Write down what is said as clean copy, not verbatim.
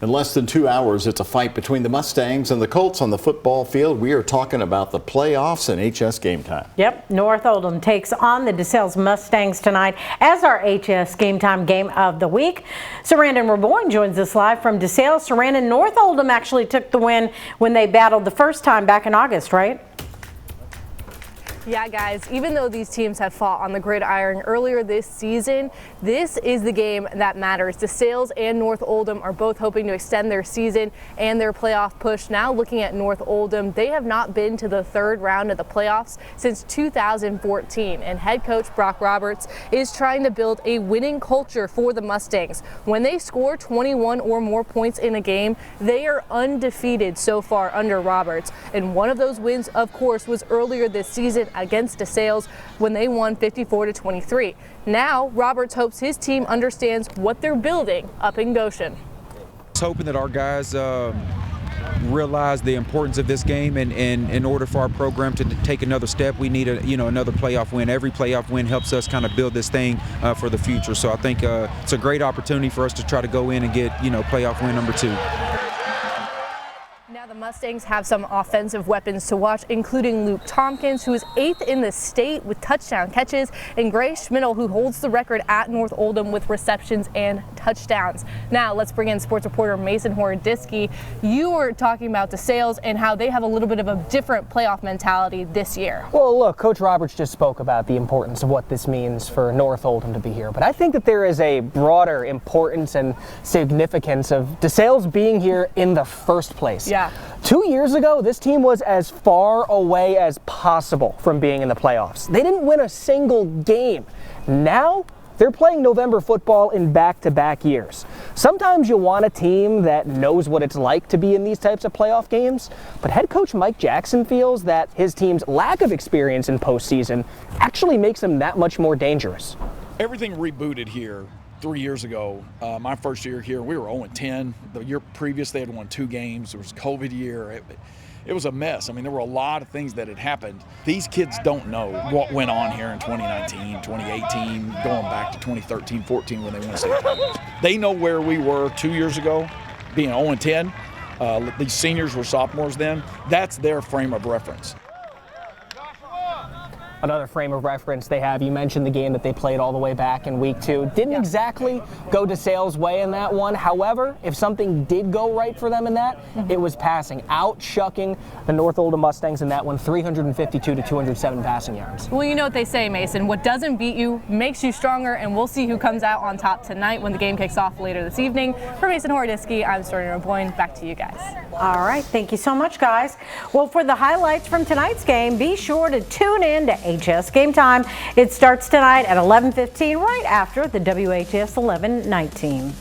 In less than 2 hours, it's a fight between the Mustangs and the Colts on the football field. We are talking about the playoffs and HS Game Time. Yep, North Oldham takes on the DeSales Mustangs tonight as our HS Game Time game of the week. Sarandon Raboyne joins us live from DeSales. Sarandon, North Oldham actually took the win when they battled the first time back in August, right? Yeah, guys, even though these teams have fought on the gridiron earlier this season, this is the game that matters. DeSales and North Oldham are both hoping to extend their season and their playoff push. Now looking at North Oldham, they have not been to the third round of the playoffs since 2014, and head coach Brock Roberts is trying to build a winning culture for the Mustangs. When they score 21 or more points in a game, they are undefeated so far under Roberts, and one of those wins, of course, was earlier this season against DeSales when they won 54-23. Now, Roberts hopes his team understands what they're building up in Goshen. Just hoping that our guys realize the importance of this game, and in order for our program to take another step, we need another playoff win. Every playoff win helps us kind of build this thing for the future. So I think it's a great opportunity for us to try to go in and get playoff win number 2. Now the Mustangs have some offensive weapons to watch, including Luke Tompkins, who is 8th in the state with touchdown catches, and Gray Schmidl, who holds the record at North Oldham with receptions and touchdowns. Now let's bring in sports reporter Mason Horodisky. You were talking about DeSales and how they have a little bit of a different playoff mentality this year. Well, look, Coach Roberts just spoke about the importance of what this means for North Oldham to be here, but I think that there is a broader importance and significance of DeSales being here in the first place. Yeah. 2 years ago, this team was as far away as possible from being in the playoffs. They didn't win a single game. Now, they're playing November football in back-to-back years. Sometimes you want a team that knows what it's like to be in these types of playoff games, but head coach Mike Jackson feels that his team's lack of experience in postseason actually makes them that much more dangerous. Everything rebooted here 3 years ago. My first year here, we were 0-10. The year previous, they had won 2 games. There was a COVID year. It was a mess. I mean, there were a lot of things that had happened. These kids don't know what went on here in 2019, 2018, going back to 2013, 14 when they won state titles. They know where we were 2 years ago, being 0-10. These seniors were sophomores then. That's their frame of reference. Another frame of reference they have, you mentioned the game that they played all the way back in week 2. Didn't exactly go DeSales' way in that one. However, if something did go right for them in that, it was passing, out-shucking the North Oldham Mustangs in that one, 352 to 207 passing yards. Well, you know what they say, Mason. What doesn't beat you makes you stronger, and we'll see who comes out on top tonight when the game kicks off later this evening. For Mason Horodisky, I'm Sarandon Raboyne. Back to you guys. All right, thank you so much, guys. Well, for the highlights from tonight's game, be sure to tune in to HS Game Time. It starts tonight at 11:15, right after the WHS 11-night team.